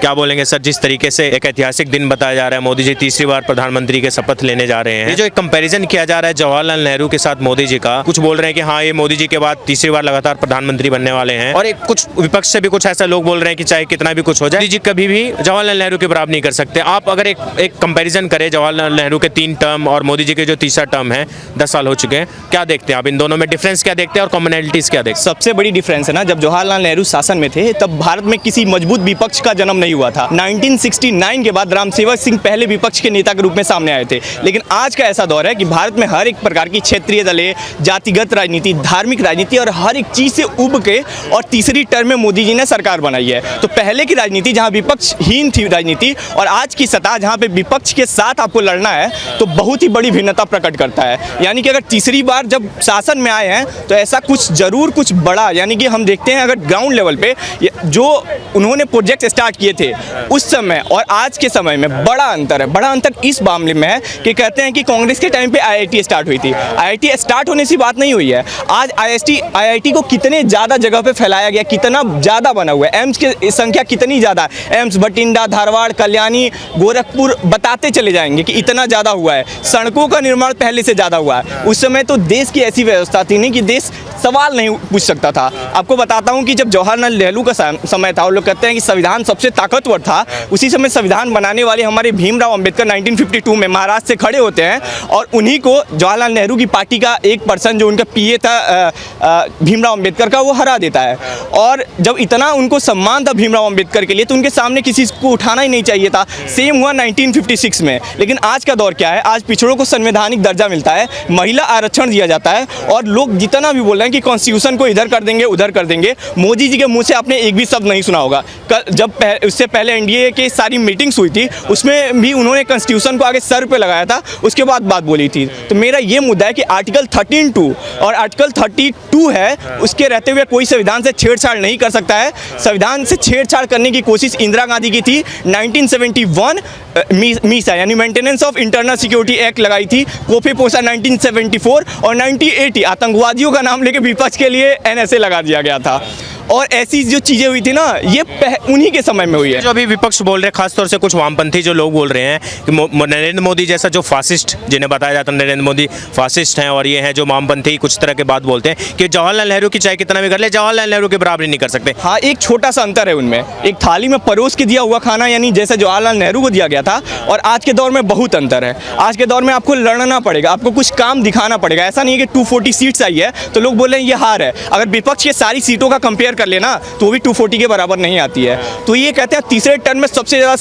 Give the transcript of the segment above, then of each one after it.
क्या बोलेंगे सर, जिस तरीके से एक ऐतिहासिक दिन बताया जा रहा है, मोदी जी तीसरी बार प्रधानमंत्री के शपथ लेने जा रहे हैं, ये जो एक कंपैरिजन किया जा रहा है जवाहरलाल नेहरू के साथ मोदी जी का, कुछ बोल रहे हैं कि हाँ ये मोदी जी के बाद तीसरी बार लगातार प्रधानमंत्री बनने वाले हैं, और एक कुछ विपक्ष से भी कुछ ऐसा लोग बोल रहे हैं कि चाहे कितना भी कुछ हो जाए, मोदी जी कभी भी जवाहरलाल नेहरू के बराबर नहीं कर सकते। आप अगर एक कंपेरिजन करें जवाहरलाल नेहरू के 3 टर्म और मोदी जी के जो तीसरा टर्म है, 10 साल हो चुके हैं, क्या देखते हैं आप इन दोनों में डिफरेंस क्या देखते हैं और कॉमनैलिटीज क्या देखते हैं? सबसे बड़ी डिफरेंस है ना, जब जवाहरलाल नेहरू शासन में थे तब भारत में किसी मजबूत विपक्ष का जन्म नहीं हुआ था। 1969 के बाद रामसेवक सिंह पहले विपक्ष के नेता के रूप में सामने आए थे। लेकिन आज का ऐसा दौर है कि भारत में हर एक प्रकार की क्षेत्रीय दलें, जातिगत राजनीति, धार्मिक राजनीति और हर एक चीज से उब के और तीसरी टर्म में मोदी जी ने सरकार बनाई है। तो पहले की राजनीति जहां विपक्षहीन थी राजनीति और आज की सतह जहां पे विपक्ष के साथ आपको लड़ना है, तो बहुत ही बड़ी भिन्नता प्रकट करता है। यानी कि अगर तीसरी बार जब शासन में आए हैं तो ऐसा कुछ जरूर कुछ बड़ा, यानी कि हम देखते हैं अगर ग्राउंड लेवल पे जो उन्होंने प्रोजेक्ट स्टार्ट किए थे उस समय और आज के समय में बड़ा अंतर है। बड़ा अंतर इस मामले में है कि कहते हैं कि कांग्रेस के टाइम पे आईआईटी स्टार्ट हुई थी। आईआईटी स्टार्ट होने से बात नहीं हुई है। आज आईआईटी को कितने ज़्यादा जगह पे फैलाया गया, कितना ज़्यादा बना हुआ है, एम्स की संख्या कितनी ज़्यादा है, एम्स बठिंडा, धारवाड़, कल्याणी, गोरखपुर बताते चले जाएंगे कि इतना ज़्यादा हुआ है। सड़कों का निर्माण पहले से ज़्यादा हुआ है। उस समय तो देश की ऐसी व्यवस्था थी नहीं कि देश सवाल नहीं पूछ सकता था। आपको बताता हूँ कि जब जवाहरलाल नेहरू का समय था, वो लोग कहते हैं कि संविधान सबसे ताकतवर था, उसी समय संविधान बनाने वाले हमारे भीमराव अंबेडकर 1952 में महाराष्ट्र से खड़े होते हैं और उन्हीं को जवाहरलाल नेहरू की पार्टी का एक पर्सन जो उनका पीए था भीमराव अंबेडकर का, वो हरा देता है। और जब इतना उनको सम्मान था भीमराव अंबेडकर के लिए, तो उनके सामने किसी को उठाना ही नहीं चाहिए था। सेम हुआ 1956 में। लेकिन आज का दौर क्या है, आज पिछड़ों को संवैधानिक दर्जा मिलता है, महिला आरक्षण दिया जाता है और लोग जितना भी बोल रहे हैं कि कॉन्स्टिट्यूशन को इधर कर देंगे उधर कर देंगे, मोदी जी के मुंह से आपने एक भी शब्द नहीं सुना होगा। जब उससे पहले एनडीए की सारी मीटिंग्स हुई थी उसमें भी उन्होंने कॉन्स्टिट्यूशन को आगे सर पे लगाया था, उसके बाद बात बोली थी। तो मेरा ये मुद्दा है कि आर्टिकल 13(2) और आर्टिकल 32 है, उसके रहते हुए कोई संविधान से छेड़छाड़ नहीं कर सकता है। संविधान से छेड़छाड़ करने की कोशिश इंदिरा गांधी की थी। 1971 मीसा यानी maintenance of internal security act लगाई थी। कोफे पोसा 1974 और 1980 आतंकवादियों का नाम लेके विपक्ष के लिए एनएसए लगा दिया गया था। और ऐसी जो चीज़ें हुई थी ना, ये उन्हीं के समय में हुई है। जो अभी विपक्ष बोल रहे हैं, खासतौर से कुछ वामपंथी जो लोग बोल रहे हैं कि नरेंद्र मोदी जैसा जो फासिस्ट, जिन्हें बताया जाता है नरेंद्र मोदी फासिस्ट हैं, और ये हैं जो वामपंथी कुछ तरह के बात बोलते हैं कि जवाहरलाल नेहरू की चाहे कितना भी कर ले, जवाहरलाल नेहरू के बराबरी नहीं कर सकते। हाँ, एक छोटा सा अंतर है उनमें। एक थाली में परोस के दिया हुआ खाना यानी जैसे जवाहरलाल नेहरू को दिया गया था, और आज के दौर में बहुत अंतर है। आज के दौर में आपको लड़ना पड़ेगा, आपको कुछ काम दिखाना पड़ेगा। ऐसा नहीं है कि 240 सीट्स आई है तो लोग बोल रहे हैं ये हार है। अगर विपक्ष के सारी सीटों का कंपेयर कर लेना तो 240 के बराबर नहीं आती है। तो ये कहते हैं तीसरे टर्म में सबसे ज़्यादा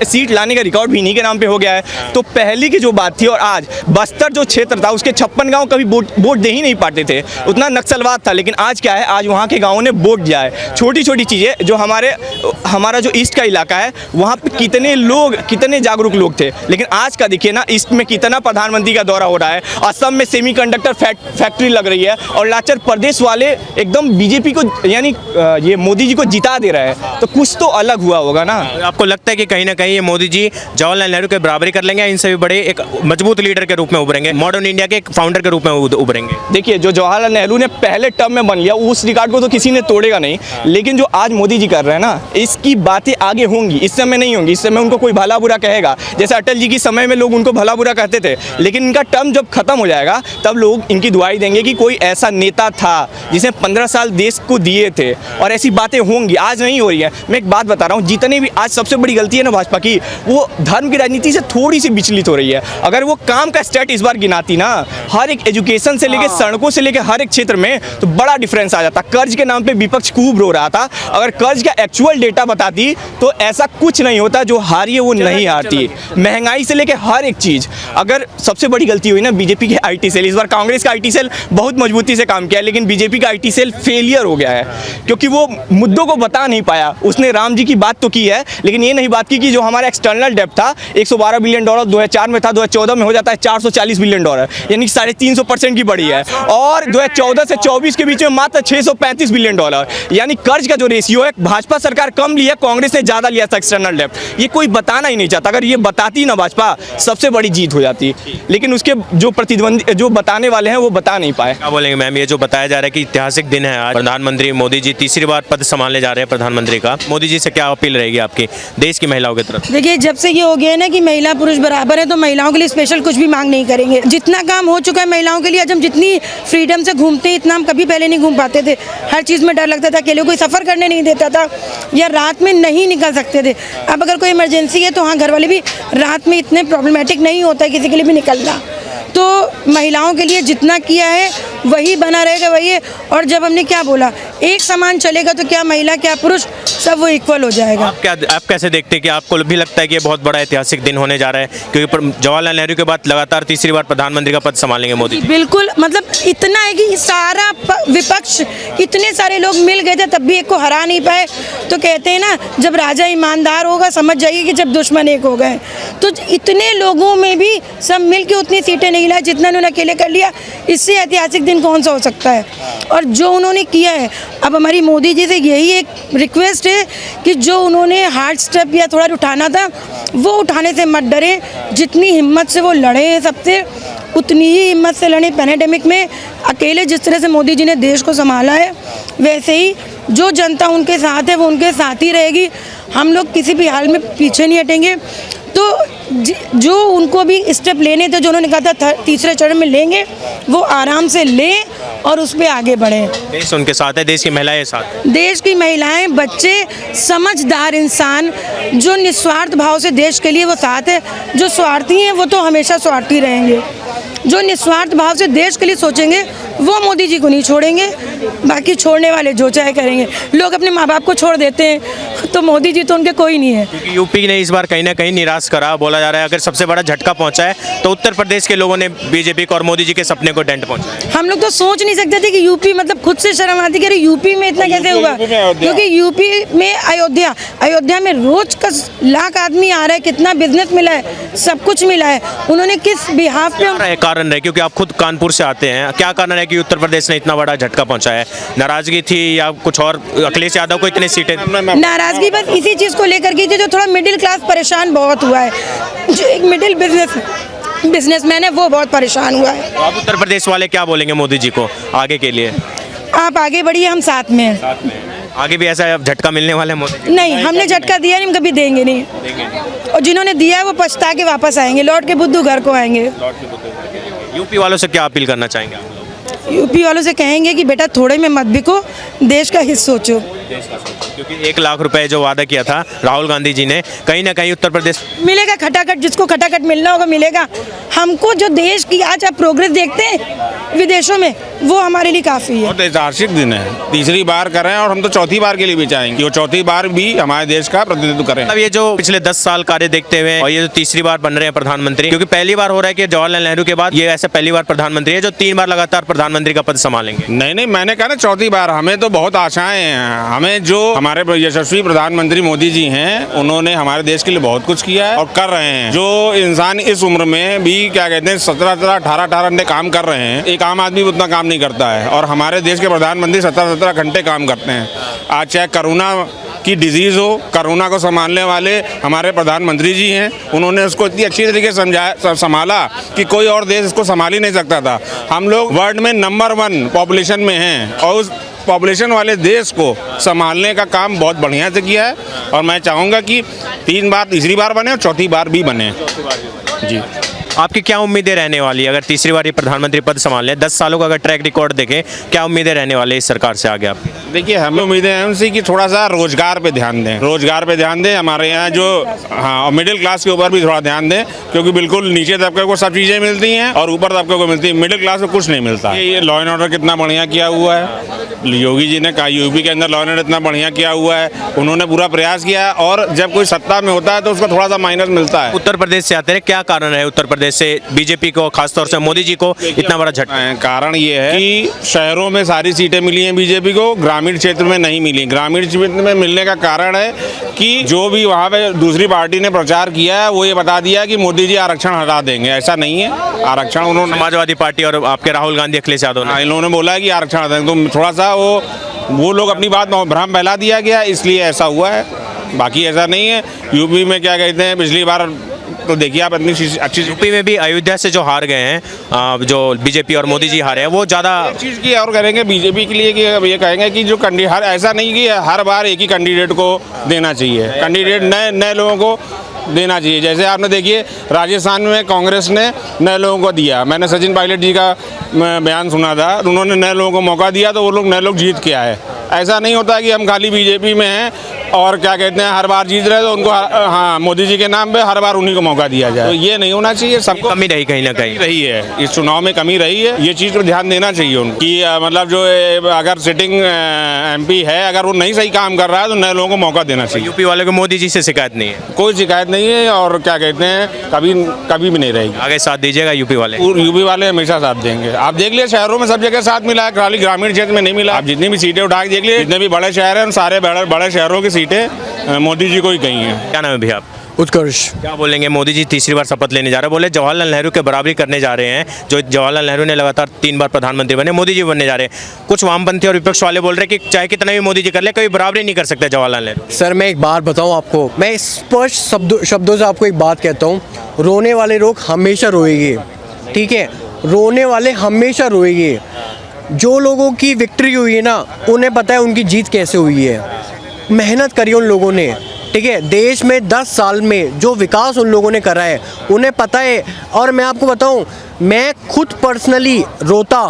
सीट लाने का रिकॉर्ड भी इन्हीं के नाम पे हो गया है। तो पहले की जो बात थी और आज, बस्तर जो क्षेत्र था उसके 56 गांव कभी वोट दे ही नहीं पाते थे, उतना नक्सलवाद था। लेकिन आज क्या है, आज वहाँ के गाँवों ने वोट दिया है। छोटी छोटी चीज़ें जो हमारा जो ईस्ट का इलाका है, वहाँ पे कितने लोग, कितने जागरूक लोग थे। लेकिन आज का देखिए ना, ईस्ट में कितना प्रधानमंत्री का दौरा हो रहा है, असम में सेमीकंडक्टर फैक्ट्री लग रही है और अरुणाचल प्रदेश वाले एकदम बीजेपी को यानी ये मोदी जी को जिता दे रहा है। तो कुछ तो अलग हुआ होगा ना। आपको लगता है कि कहीं ना कहीं ये मोदी जी जवाहरलाल नेहरू के बराबरी कर लेंगे, इनसे भी बड़े एक मजबूत लीडर के रूप में उभरेंगे, मॉडर्न इंडिया के एक फाउंडर के रूप में उभरेंगे? देखिए, जो जवाहरलाल नेहरू ने पहले टर्म में बन लिया, उस रिकॉर्ड को तो किसी ने तोड़ेगा नहीं। लेकिन जो आज मोदी जी कर रहे हैं ना, इसकी बातें आगे होंगी, इस समय नहीं होंगी। इस समय उनको कोई भला बुरा कहेगा, जैसे अटल जी के समय में लोग उनको भला बुरा कहते थे। लेकिन इनका टर्म जब खत्म हो जाएगा तब लोग इनकी दुआई देंगे कि कोई ऐसा नेता था जिसने 15 साल देश को दिए थे, और ऐसी बातें होंगी। आज नहीं हो रही है। मैं एक बात बता रहा हूँ, जितने भी आज सबसे बड़ी गलती है ना भाजपा की, वो धर्म की राजनीति से थोड़ी सी विचलित हो रही है। अगर वो काम का स्टेट इस बार गिनाती ना, हर एक एजुकेशन से लेके सड़कों से लेके हर एक क्षेत्र में, तो बड़ा डिफरेंस आ जाता। कर्ज के नाम पे विपक्ष खूब रो रहा था, अगर कर्ज का एक्चुअल डेटा बताती तो ऐसा कुछ नहीं होता। जो हारी है वो नहीं हारती, महंगाई से लेके हर एक चीज। अगर सबसे बड़ी गलती हुई ना बीजेपी के आईटी सेल, इस बार कांग्रेस का आईटी सेल बहुत मजबूती से काम किया, लेकिन बीजेपी का आईटी सेल फेलियर हो गया है क्योंकि वो मुद्दों को बता नहीं पाया। उसने राम जी की बात तो की है, लेकिन ये नहीं बात की कि जो हमारा एक्सटर्नल डेब्ट था 112 बिलियन डॉलर 2004 में था, 2014 में हो जाता है 440 बिलियन डॉलर, यानी 350% की बढ़ी है। और 2014 से 24 के बीच में मात्र 635 बिलियन डॉलर, यानी कर्ज का जो रेशियो है, भाजपा सरकार कम लिया, कांग्रेस ने ज्यादा लिया था एक्सटर्नल डेब्ट। ये कोई बताना ही नहीं नहीं चाहता। अगर ये बताती ना भाजपा, सबसे बड़ी जीत हो जाती। लेकिन उसके जो प्रतिद्वंदी, जो बताने वाले हैं, वो बता नहीं पाए। क्या बोलेंगे मैम, ये जो बताया जा रहा है कि ऐतिहासिक दिन है आज, प्रधानमंत्री मोदी जी तीसरी बार पद संभालने जा रहे हैं प्रधानमंत्री का, मोदी जी से क्या अपील रहेगी आपकी देश की महिलाओं की तरफ? देखिए, जब से ये हो गया है ना कि महिला पुरुष बराबर है, तो महिलाओं के लिए स्पेशल कुछ भी मांग नहीं करेंगे। जितना काम हो चुका है महिलाओं के लिए, आज हम जितनी फ्रीडम से घूमते हैं, इतना हम कभी पहले नहीं घूम पाते थे। हर चीज़ में डर लगता था, अकेले कोई सफ़र करने नहीं देता था, या रात में नहीं निकल सकते थे। अब अगर कोई इमरजेंसी है तो हाँ, घर वाले भी रात में इतने प्रॉब्लमेटिक नहीं होता है किसी के लिए भी निकलना। तो महिलाओं के लिए जितना किया है वही बना रहेगा, वही है। और जब हमने क्या बोला, एक समान चलेगा, तो क्या महिला क्या पुरुष सब वो इक्वल हो जाएगा। आप कैसे देखते हैं कि आपको भी लगता है कि ये बहुत बड़ा ऐतिहासिक दिन होने जा रहा है, क्योंकि जवाहरलाल नेहरू के बाद लगातार तीसरी बार प्रधानमंत्री का पद संभालेंगे मोदी जी? बिल्कुल, मतलब इतना है कि सारा विपक्ष, इतने सारे लोग मिल गए थे, तब भी एक को हरा नहीं पाए। तो कहते हैं ना, जब राजा ईमानदार होगा, समझ जाइए कि जब दुश्मन एक हो गए। तो इतने लोगों में भी सब मिल के उतनी सीटें नहीं लाए जितना उन्होंने अकेले कर लिया। इससे ऐतिहासिक दिन कौन सा हो सकता है? और जो उन्होंने किया है, अब हमारी मोदी जी से यही एक रिक्वेस्ट है कि जो उन्होंने हार्ड स्टेप या थोड़ा उठाना था, वो उठाने से मत डरें। जितनी हिम्मत से वो लड़े हैं सबसे, उतनी ही हिम्मत से लड़े। पैंडेमिक में अकेले जिस तरह से मोदी जी ने देश को संभाला है, वैसे ही जो जनता उनके साथ है वो उनके साथ ही रहेगी। हम लोग किसी भी हाल में पीछे नहीं हटेंगे। तो जो उनको भी स्टेप लेने थे, जो उन्होंने कहा था तीसरे चरण में लेंगे, वो आराम से लें और उस पर आगे बढ़ें। देश उनके साथ है, देश की महिलाएं साथ हैं। देश की महिलाएं, बच्चे, समझदार इंसान जो निस्वार्थ भाव से देश के लिए वो साथ है। जो स्वार्थी हैं वो तो हमेशा स्वार्थी रहेंगे। जो निस्वार्थ भाव से देश के लिए सोचेंगे वो मोदी जी को नहीं छोड़ेंगे। बाकी छोड़ने वाले जो चाहे करेंगे। लोग अपने माँ बाप को छोड़ देते हैं, तो मोदी जी तो उनके कोई नहीं है। क्योंकि यूपी ने इस बार कहीं ना कहीं निराश करा, बोला जा रहा है अगर सबसे बड़ा झटका पहुंचा है तो उत्तर प्रदेश के लोगों ने बीजेपी को और मोदी जी के सपने को डेंट पहुंचाया। हम लोग तो सोच नहीं सकते थे कि यूपी, मतलब खुद से शर्म आती कि अरे यूपी में इतना कैसे हुआ। क्योंकि यूपी में अयोध्या में रोज का लाख आदमी आ रहा है, कितना बिजनेस मिला है, सब कुछ मिला है। उन्होंने किस बिहाफ पे कारण है, क्योंकि आप खुद कानपुर से आते हैं, क्या कारण है कि उत्तर प्रदेश ने इतना बड़ा झटका पहुंचाया है? नाराजगी थी या कुछ और? अखिलेश यादव को इतने सीटें, नाराजगी बस इसी चीज़ को लेकर की थी, जो थोड़ा मिडिल क्लास परेशान बहुत हुआ है। जो एक मिडिल बिजनेसमैन है वो बहुत परेशान हुआ है। तो आप उत्तर प्रदेश वाले क्या बोलेंगे मोदी जी को आगे के लिए? आप आगे बढ़िए, हम साथ में हैं। आगे भी ऐसा झटका मिलने वाला है मोदी जी? नहीं, हमने झटका दिया नहीं, हम कभी देंगे नहीं। और जिन्होंने दिया है वो पछता के वापस आएंगे, लौट के बुद्धू घर को आएंगे। यूपी वालों से क्या अपील करना चाहेंगे? यूपी वालों से कहेंगे कि बेटा थोड़े में मत बिको, देश का हित सोचो। क्योंकि 1 लाख रुपए जो वादा किया था राहुल गांधी जी ने, कहीं ना कहीं उत्तर प्रदेश मिलेगा खटाखट, जिसको खटाखट मिलना होगा मिलेगा। हमको जो देश की आज आप प्रोग्रेस देखते हैं विदेशों में, वो हमारे लिए काफ़ी है। बहुत ऐतिहासिक दिन है, तीसरी बार कर रहे हैं और हम तो चौथी बार के लिए भी चाहेंगे वो चौथी बार भी हमारे देश का प्रतिनिधित्व करें। अब ये जो पिछले 10 साल कार्य देखते हुए और ये जो तीसरी बार बन रहे हैं प्रधानमंत्री, क्योंकि पहली बार हो रहा है कि जवाहरलाल नेहरू के बाद ये ऐसे पहली बार प्रधानमंत्री है जो 3 बार लगातार प्रधानमंत्री का पद संभालेंगे। नहीं, मैंने कहा ना चौथी बार। हमें तो बहुत आशाएं हैं। हमें जो हमारे यशस्वी प्रधानमंत्री मोदी जी हैं, उन्होंने हमारे देश के लिए बहुत कुछ किया है और कर रहे हैं। जो इंसान इस उम्र में भी क्या कहते हैं 17-17, 18-18 घंटे काम कर रहे हैं, एक आम आदमी उतना काम नहीं करता है। और हमारे देश के प्रधानमंत्री 17-17 घंटे काम करते हैं। आज चाहे कोरोना की डिजीज़ हो, कोरोना को संभालने वाले हमारे प्रधानमंत्री जी हैं। उन्होंने उसको इतनी अच्छी तरीके से संभाला कि कोई और देश इसको संभाल ही नहीं सकता था। हम लोग वर्ल्ड में नंबर 1 पॉपुलेशन में हैं और उस पॉपुलेशन वाले देश को संभालने का काम बहुत बढ़िया से किया है। और मैं चाहूँगा कि 3 बार तीसरी बार बने और चौथी बार भी बने। जी, आपकी क्या उम्मीदें रहने वाली है अगर तीसरी बार ये प्रधानमंत्री पद संभाल लें? 10 सालों का अगर ट्रैक रिकॉर्ड देखें, क्या उम्मीदें रहने वाली है इस सरकार से आगे आपकी? देखिए, हमें उम्मीदें हैं उनसे कि थोड़ा सा रोजगार पे ध्यान दें। रोजगार पे ध्यान दें हमारे यहाँ जो, हाँ, और मिडिल क्लास के ऊपर भी थोड़ा ध्यान दें, क्योंकि बिल्कुल नीचे तबके को सब चीज़ें मिलती हैं और ऊपर तबके को मिलती है, मिडिल क्लास को कुछ नहीं मिलता। ये लॉ एंड ऑर्डर कितना बढ़िया किया हुआ है योगी जी ने, कहा यूपी के अंदर लॉ एंड ऑर्डर इतना बढ़िया किया हुआ है। उन्होंने पूरा प्रयास किया है और जब कोई सत्ता में होता है तो उसको थोड़ा सा माइनस मिलता है। उत्तर प्रदेश से आते हैं, क्या कारण है उत्तर प्रदेश से बीजेपी को, खासतौर से मोदी जी को इतना बड़ा झटका? कारण ये है कि शहरों में सारी सीटें मिली हैं बीजेपी को, ग्रामीण क्षेत्र में नहीं मिली। ग्रामीण क्षेत्र में मिलने का कारण है कि जो भी वहाँ पे दूसरी पार्टी ने प्रचार किया है वो ये बता दिया कि मोदी जी आरक्षण हटा देंगे। ऐसा नहीं है। आरक्षण उन्होंने, समाजवादी पार्टी और आपके राहुल गांधी, अखिलेश यादव ने, इन्होंने बोला है कि आरक्षण हटा देंगे। तो थोड़ा सा वो लोग अपनी बात भ्रम फैला दिया गया, इसलिए ऐसा हुआ है। बाकी ऐसा नहीं है। यूपी में क्या कहते हैं, पिछली बार तो देखिए आप इतनी अच्छी यूपी में भी अयोध्या से जो हार गए हैं, जो बीजेपी और मोदी जी हारे हैं, वो ज़्यादा चीज़ की और करेंगे बीजेपी के लिए कि अब ये कहेंगे कि जो हर ऐसा नहीं कि हर बार एक ही कैंडिडेट को देना चाहिए, कैंडिडेट नए लोगों को देना चाहिए। जैसे आपने देखिए राजस्थान में कांग्रेस ने नए लोगों को दिया, मैंने सचिन पायलट जी का बयान सुना था, उन्होंने नए लोगों को मौका दिया तो वो लोग नए लोग जीत के आए। ऐसा नहीं होता कि हम खाली बीजेपी में हैं और क्या कहते हैं हर बार जीत रहे तो उनको हाँ मोदी जी के नाम पे हर बार उन्हीं को मौका दिया जाए, तो ये नहीं होना चाहिए। सबको कमी रही कहीं ना कहीं रही है, इस चुनाव में कमी रही है, ये चीज़ पर ध्यान देना चाहिए उनको कि मतलब जो अगर सिटिंग एमपी है अगर वो नहीं सही काम कर रहा है तो नए लोगों को मौका देना चाहिए। यूपी वाले को मोदी जी से शिकायत नहीं है? कोई शिकायत नहीं है और क्या कहते हैं कभी भी नहीं रहेगी। आगे साथ दीजिएगा यूपी वाले? यूपी वाले हमेशा साथ देंगे। आप देख लिए शहरों में सब जगह साथ मिला है, खाली ग्रामीण क्षेत्र में नहीं मिला। आप जितनी भी सीटें उठा के देख लिए, जितने भी बड़े शहर हैं उन सारे बड़े शहरों की सीटें मोदी जी को ही गई हैं। क्या नाम है भैया आप? उत्कर्ष। क्या बोलेंगे? मोदी जी तीसरी बार शपथ लेने जा रहे हैं, बोले जवाहरलाल नेहरू के बराबरी करने जा रहे हैं। जो जवाहरलाल नेहरू ने लगातार 3 बार प्रधानमंत्री बने, मोदी जी बनने जा रहे हैं। कुछ वामपंथी और विपक्ष वाले बोल रहे हैं कि चाहे कितना भी मोदी जी कर ले, कोई बराबरी नहीं कर सकते जवाहरलाल नेहरू। सर मैं एक बात बताऊं आपको, मैं स्पष्ट शब्दों से आपको एक बात कहता हूं, रोने वाले लोग हमेशा रोएंगे, ठीक है? रोने वाले हमेशा रोएंगे। जो लोगों की विक्ट्री हुई है ना, उन्हें पता है उनकी जीत कैसे हुई है। मेहनत करी उन लोगों ने, ठीक है? देश में 10 साल में जो विकास उन लोगों ने करा है उन्हें पता है। और मैं आपको बताऊं, मैं खुद पर्सनली रोता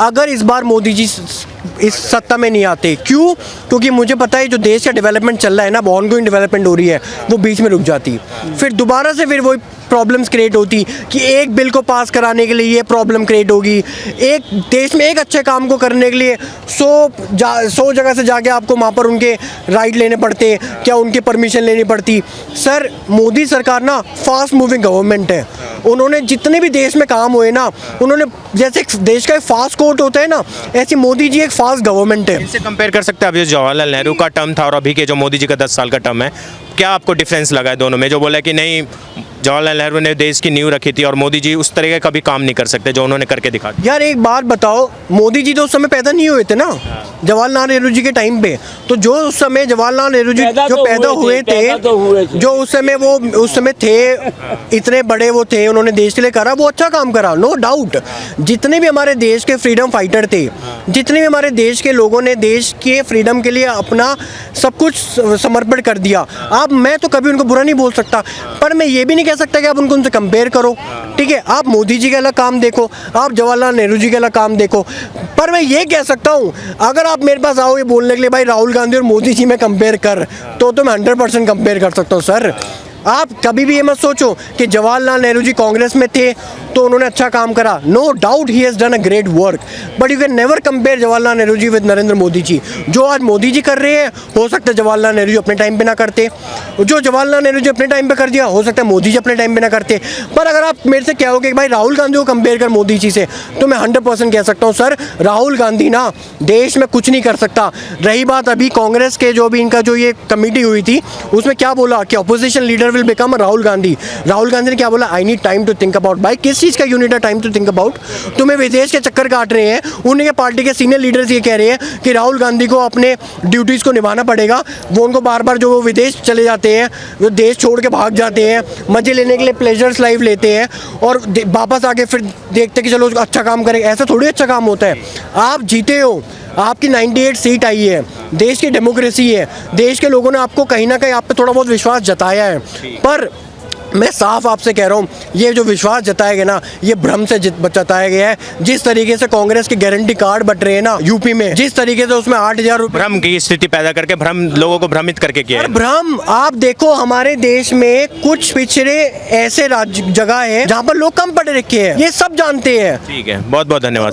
अगर इस बार मोदी जी इस सत्ता में नहीं आते। क्यों? क्योंकि मुझे पता है जो देश का डेवलपमेंट चल रहा है ना, वो ऑनगोइंग डेवलपमेंट हो रही है, वो बीच में रुक जाती, फिर दोबारा से फिर वही प्रॉब्लम्स क्रिएट होती कि एक बिल को पास कराने के लिए ये प्रॉब्लम क्रिएट होगी। एक देश में एक अच्छे काम को करने के लिए 100 जगह से जाके आपको वहाँ पर उनके राइट लेने पड़ते, क्या उनकी परमिशन लेनी पड़ती। सर मोदी सरकार ना फास्ट मूविंग गवर्नमेंट है। उन्होंने जितने भी देश में काम हुए ना, उन्होंने जैसे देश का एक फास्ट कोर्ट होता है ना, ऐसे मोदी जी एक फास्ट गवर्नमेंट है। इनसे कंपेयर कर सकते हैं अभी जवाहरलाल नेहरू का टर्म था और अभी के जो मोदी जी का 10 साल का टर्म है, क्या आपको डिफरेंस लगा है दोनों में? जो बोला कि नहीं जवाहरलाल नेहरू ने देश की नींव रखी थी और मोदी जी उस तरीके का भी काम नहीं कर सकते जो उन्होंने करके दिखा दिया। यार एक बात बताओ, मोदी जी तो उस समय पैदा नहीं हुए थे ना जवाहरलाल नेहरू जी के टाइम पे। तो जो उस समय जवाहरलाल नेहरू जी जो पैदा हुए थे, जो उस समय वो उस समय थे, इतने बड़े वो थे, उन्होंने देश के लिए करा, वो अच्छा काम करा, नो डाउट। जितने भी हमारे देश के फ्रीडम फाइटर थे, जितने भी हमारे देश के लोगों ने देश के फ्रीडम के लिए अपना सब कुछ समर्पण कर दिया, आप मैं तो कभी उनको बुरा नहीं बोल सकता, पर मैं ये भी नहीं कह सकता कि आप उनको उनसे कंपेयर करो, ठीक है? आप मोदी जी के अलग काम देखो, आप जवाहरलाल नेहरू जी के अलग काम देखो। पर मैं ये कह सकता हूँ, अगर आप मेरे पास आओ ये बोलने के लिए भाई राहुल गांधी और मोदी जी में कंपेयर कर, तो मैं 100% कंपेयर कर सकता हूँ। सर आप कभी भी ये मत सोचो कि जवाहरलाल नेहरू जी कांग्रेस में थे तो उन्होंने अच्छा काम करा। No doubt he has done a great work, but you can never compare Jawaharlal Nehru ji with Narendra Modi ji. जो आज मोदी जी कर रहे हैं, हो सकता है जवाहरलाल नेहरू जी अपने टाइम पे ना करते। जो जवाहरलाल नेहरू जी अपने टाइम पे कर दिया, हो सकता है मोदी जी अपने टाइम पे ना करते। पर अगर आप मेरे से कहोगे कि भाई राहुल गांधी को कंपेयर कर मोदी जी से, तो मैं 100% कह सकता हूँ सर राहुल गांधी ना देश में कुछ नहीं कर सकता। रही बात अभी कांग्रेस के जो भी इनका जो ये कमेटी हुई थी, उसमें क्या बोला कि opposition leader will become Rahul Gandhi. Rahul Gandhi ने क्या बोला? I need time to think about. भाई किस चीज़ का यूनिट है टाइम टू थिंक अबाउट? तुम्हें विदेश के चक्कर काट रहे हैं, उन्हीं के पार्टी के सीनियर लीडर्स ये कह रहे हैं कि राहुल गांधी को अपने ड्यूटीज़ को निभाना पड़ेगा। वो उनको बार बार जो वो विदेश चले जाते हैं, वो देश छोड़ के भाग जाते हैं, मजे लेने के लिए प्लेजर्स लाइफ लेते हैं और वापस आके फिर देखते कि चलो अच्छा काम करेंगे। ऐसा थोड़ी अच्छा काम होता है। आप जीते हो, आपकी 98 सीट आई है, देश की डेमोक्रेसी है, देश के लोगों ने आपको कहीं ना कहीं आप पे थोड़ा बहुत विश्वास जताया है। पर मैं साफ आपसे कह रहा हूँ, ये जो विश्वास जताया गया ना, ये भ्रम से जताया गया है। जिस तरीके से कांग्रेस के गारंटी कार्ड बट रहे हैं ना यूपी में, जिस तरीके से उसमें 8,000 रुपये भ्रम की स्थिति पैदा करके भ्रम लोगों को भ्रमित करके किया है। भ्रम आप देखो, हमारे देश में कुछ पिछड़े ऐसे जगह है जहाँ पर लोग कम पढ़े लिखे हैं, ये सब जानते हैं। ठीक है, बहुत बहुत धन्यवाद।